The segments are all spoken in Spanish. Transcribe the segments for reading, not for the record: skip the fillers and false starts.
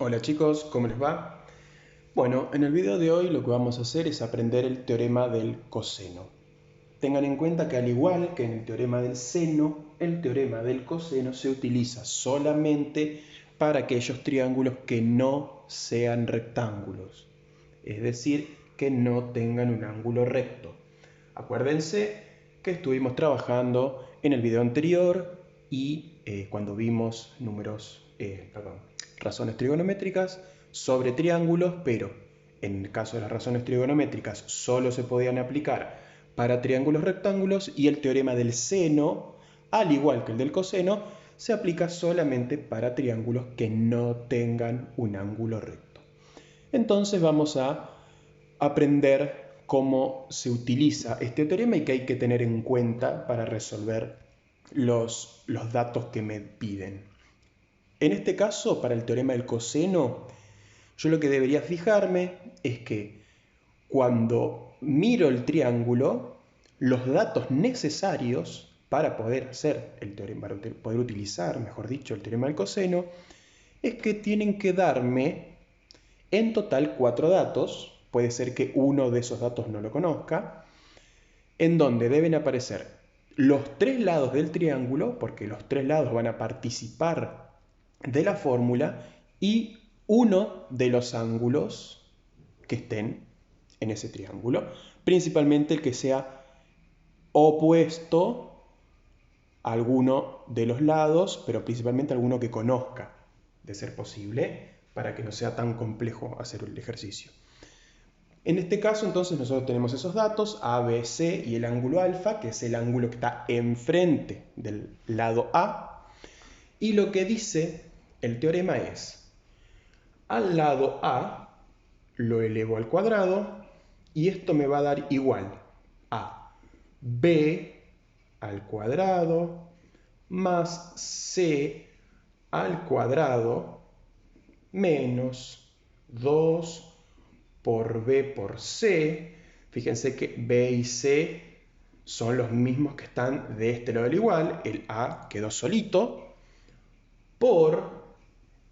Hola chicos, ¿cómo les va? Bueno, en el video de hoy lo que vamos a hacer es aprender el teorema del coseno. Tengan en cuenta que al igual que en el teorema del seno, el teorema del coseno se utiliza solamente para aquellos triángulos que no sean rectángulos, es decir, que no tengan un ángulo recto. Acuérdense que estuvimos trabajando en el video anterior y cuando vimos razones trigonométricas sobre triángulos, pero en el caso de las razones trigonométricas solo se podían aplicar para triángulos rectángulos y el teorema del seno, al igual que el del coseno, se aplica solamente para triángulos que no tengan un ángulo recto. Entonces vamos a aprender cómo se utiliza este teorema y qué hay que tener en cuenta para resolver los datos que me piden. En este caso, para el teorema del coseno, yo lo que debería fijarme es que cuando miro el triángulo, los datos necesarios para poder hacer el teorema, para poder utilizar, mejor dicho, el teorema del coseno, es que tienen que darme en total 4 datos. Puede ser que uno de esos datos no lo conozca, en donde deben aparecer los 3 lados del triángulo, porque los 3 lados van a participar de la fórmula, y uno de los ángulos que estén en ese triángulo, principalmente el que sea opuesto a alguno de los lados, pero principalmente alguno que conozca, de ser posible, para que no sea tan complejo hacer el ejercicio. En este caso, entonces, nosotros tenemos esos datos, A, B, C y el ángulo alfa, que es el ángulo que está enfrente del lado A. Y lo que dice el teorema es, al lado A lo elevo al cuadrado y esto me va a dar igual a B al cuadrado más C al cuadrado menos 2 por B por C. Fíjense que B y C son los mismos que están de este lado del igual. El A quedó solito por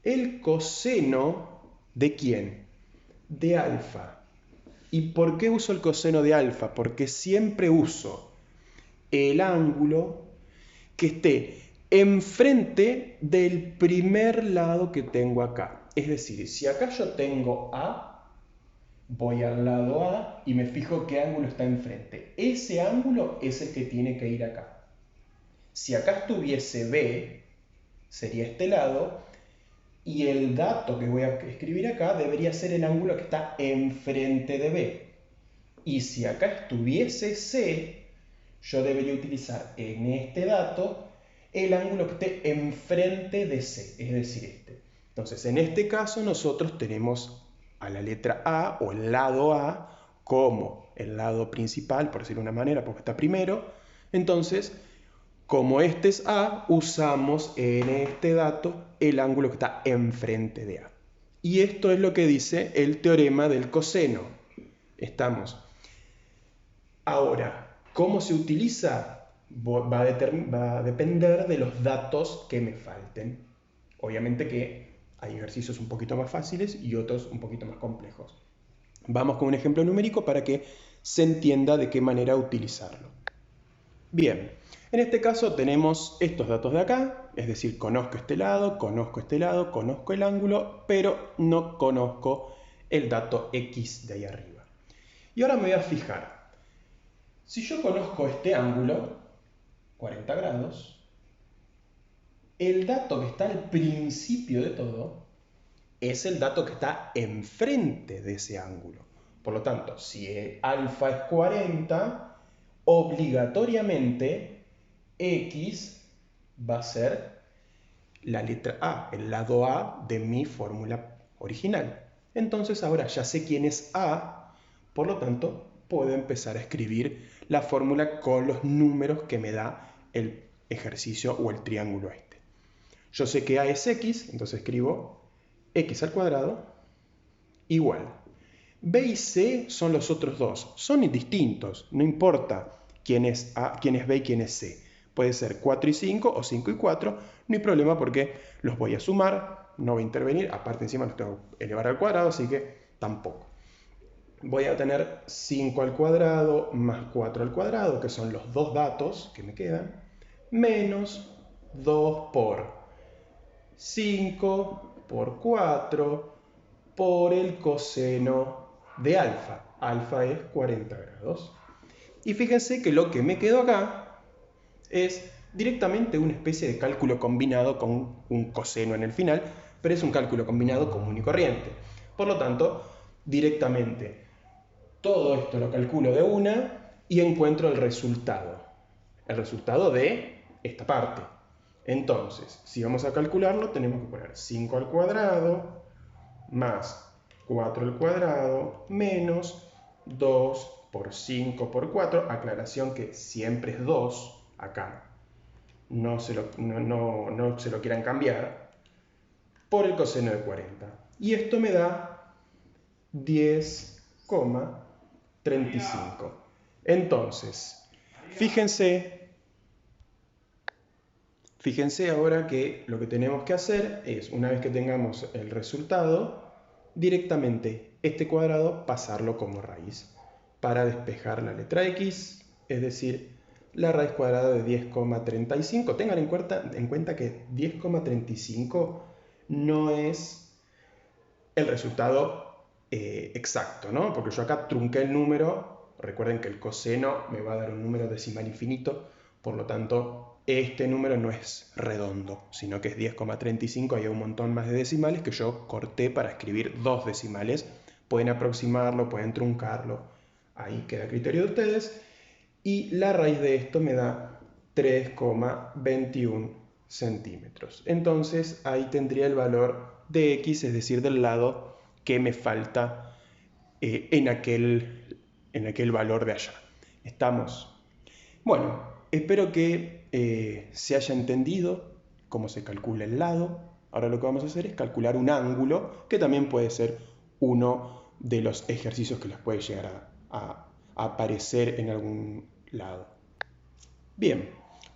el coseno ¿de quién? De alfa. ¿Y por qué uso el coseno de alfa? Porque siempre uso el ángulo que esté enfrente del primer lado que tengo acá. Es decir, si acá yo tengo A, voy al lado A y me fijo qué ángulo está enfrente. Ese ángulo es el que tiene que ir acá. Si acá estuviese B, sería este lado, y el dato que voy a escribir acá debería ser el ángulo que está enfrente de B. Y si acá estuviese C, yo debería utilizar en este dato el ángulo que esté enfrente de C, es decir, este. Entonces, en este caso nosotros tenemos a la letra A o el lado A como el lado principal, por decirlo de una manera, porque está primero. Entonces, como este es A, usamos en este dato el ángulo que está enfrente de A. Y esto es lo que dice el teorema del coseno. Estamos. Ahora, ¿cómo se utiliza? Va a depender de los datos que me falten. Obviamente que hay ejercicios un poquito más fáciles y otros un poquito más complejos. Vamos con un ejemplo numérico para que se entienda de qué manera utilizarlo. Bien, en este caso tenemos estos datos de acá, es decir, conozco este lado, conozco el ángulo, pero no conozco el dato X de ahí arriba. Y ahora me voy a fijar, si yo conozco este ángulo, 40 grados, el dato que está al principio de todo es el dato que está enfrente de ese ángulo. Por lo tanto, si alfa es 40, obligatoriamente X va a ser la letra A, el lado A de mi fórmula original. Entonces ahora ya sé quién es A, por lo tanto puedo empezar a escribir la fórmula con los números que me da el ejercicio o el triángulo este. Yo sé que A es X, entonces escribo X al cuadrado igual. B y C son los otros dos, son indistintos, no importa quién es A, quién es B y quién es C. Puede ser 4 y 5 o 5 y 4, no hay problema porque los voy a sumar. no va a intervenir, aparte encima los tengo que elevar al cuadrado, así que tampoco. Voy a tener 5 al cuadrado más 4 al cuadrado, que son los dos datos que me quedan, menos 2 por 5 por 4 por el coseno de alfa. Alfa es 40 grados. Y fíjense que lo que me quedó acá es directamente una especie de cálculo combinado con un coseno en el final, pero es un cálculo combinado común y corriente. Por lo tanto, directamente todo esto lo calculo de una y encuentro el resultado de esta parte. Entonces, si vamos a calcularlo, tenemos que poner 5 al cuadrado más 4 al cuadrado menos 2 por 5 por 4. Aclaración que siempre es 2 acá. No se lo quieran cambiar. Por el coseno de 40. Y esto me da 10,35. Entonces, fíjense ahora que lo que tenemos que hacer es, una vez que tengamos el resultado, directamente este cuadrado pasarlo como raíz para despejar la letra x, es decir, la raíz cuadrada de 10,35. Tengan en cuenta que 10,35 no es el resultado exacto, ¿no? Porque yo acá trunqué el número. Recuerden que el coseno me va a dar un número decimal infinito, por lo tanto este número no es redondo, sino que es 10,35. Hay un montón más de decimales que yo corté para escribir dos decimales. Pueden aproximarlo, pueden truncarlo, ahí queda a criterio de ustedes. Y la raíz de esto me da 3,21 centímetros. Entonces ahí tendría el valor de x, es decir, del lado que me falta en aquel valor de allá. ¿Estamos? Bueno, espero que se haya entendido cómo se calcula el lado. Ahora lo que vamos a hacer es calcular un ángulo, que también puede ser uno de los ejercicios que les puede llegar a aparecer en algún lado. Bien,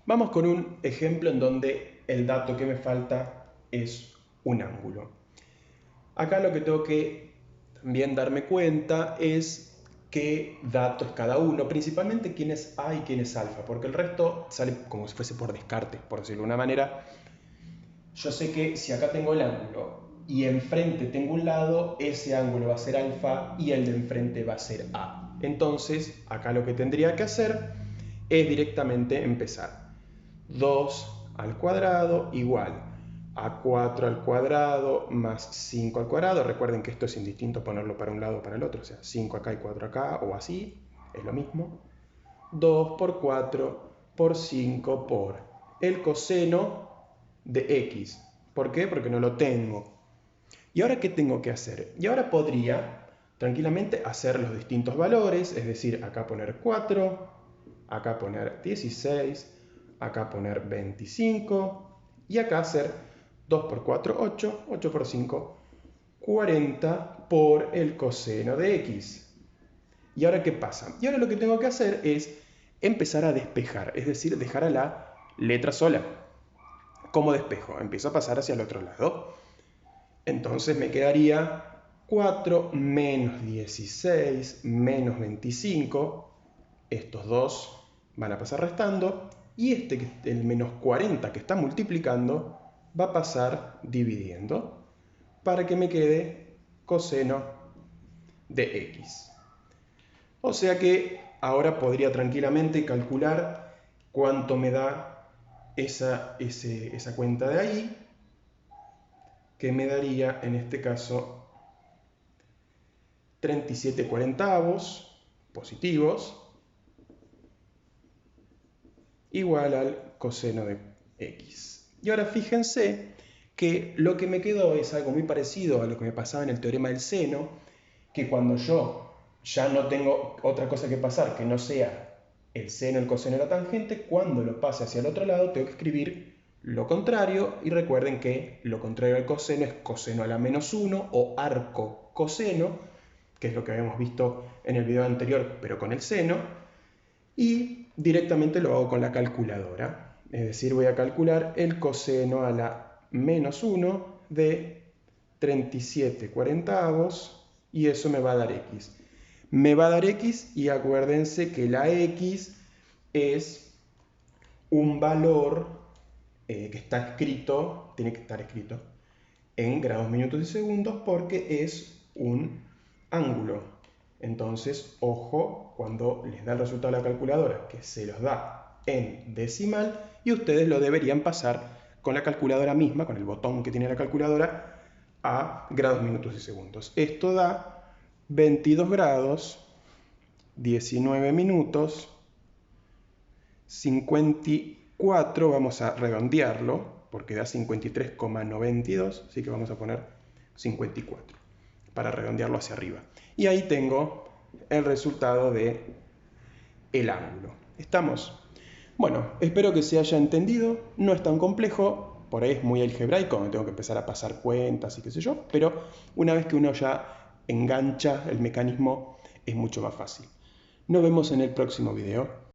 vamos con un ejemplo en donde el dato que me falta es un ángulo. Acá lo que tengo que también darme cuenta es qué dato es cada uno, principalmente quién es A y quién es alfa, porque el resto sale como si fuese por descarte, por decirlo de una manera. Yo sé que si acá tengo el ángulo y enfrente tengo un lado, ese ángulo va a ser alfa y el de enfrente va a ser A. Entonces, acá lo que tendría que hacer es directamente empezar. 2 al cuadrado igual a 4 al cuadrado más 5 al cuadrado. Recuerden que esto es indistinto ponerlo para un lado o para el otro, o sea, 5 acá y 4 acá o así, es lo mismo. 2 por 4 por 5 por el coseno de x. ¿Por qué? Porque no lo tengo. ¿Y ahora qué tengo que hacer? Y ahora podría tranquilamente hacer los distintos valores, es decir, acá poner 4, acá poner 16, acá poner 25 y acá hacer 2 por 4, 8, 8 por 5, 40 por el coseno de x. ¿Y ahora qué pasa? Y ahora lo que tengo que hacer es empezar a despejar, es decir, dejar a la letra sola. ¿Cómo despejo? Empiezo a pasar hacia el otro lado. Entonces me quedaría 4 menos 16 menos 25. Estos dos van a pasar restando. Y el menos 40 que está multiplicando, va a pasar dividiendo para que me quede coseno de x. O sea que ahora podría tranquilamente calcular cuánto me da esa cuenta de ahí, que me daría en este caso 37/40 positivos igual al coseno de x. Y ahora fíjense que lo que me quedó es algo muy parecido a lo que me pasaba en el teorema del seno, que cuando yo ya no tengo otra cosa que pasar que no sea el seno, el coseno y la tangente, cuando lo pase hacia el otro lado tengo que escribir lo contrario, y recuerden que lo contrario al coseno es coseno a la menos 1 o arco coseno, que es lo que habíamos visto en el video anterior, pero con el seno, y directamente lo hago con la calculadora. Es decir, voy a calcular el coseno a la menos 1 de 37/40 y eso me va a dar x. Me va a dar x y acuérdense que la x es un valor que está escrito, tiene que estar escrito en grados, minutos y segundos porque es un ángulo. Entonces, ojo cuando les da el resultado a la calculadora, que se los da en decimal y ustedes lo deberían pasar con la calculadora misma, con el botón que tiene la calculadora, a grados, minutos y segundos. Esto da 22 grados, 19 minutos, 54, vamos a redondearlo, porque da 53,92, así que vamos a poner 54, para redondearlo hacia arriba. Y ahí tengo el resultado de el ángulo. ¿Estamos? Bueno, espero que se haya entendido, no es tan complejo, por ahí es muy algebraico, donde tengo que empezar a pasar cuentas y qué sé yo, pero una vez que uno ya engancha el mecanismo es mucho más fácil. Nos vemos en el próximo video.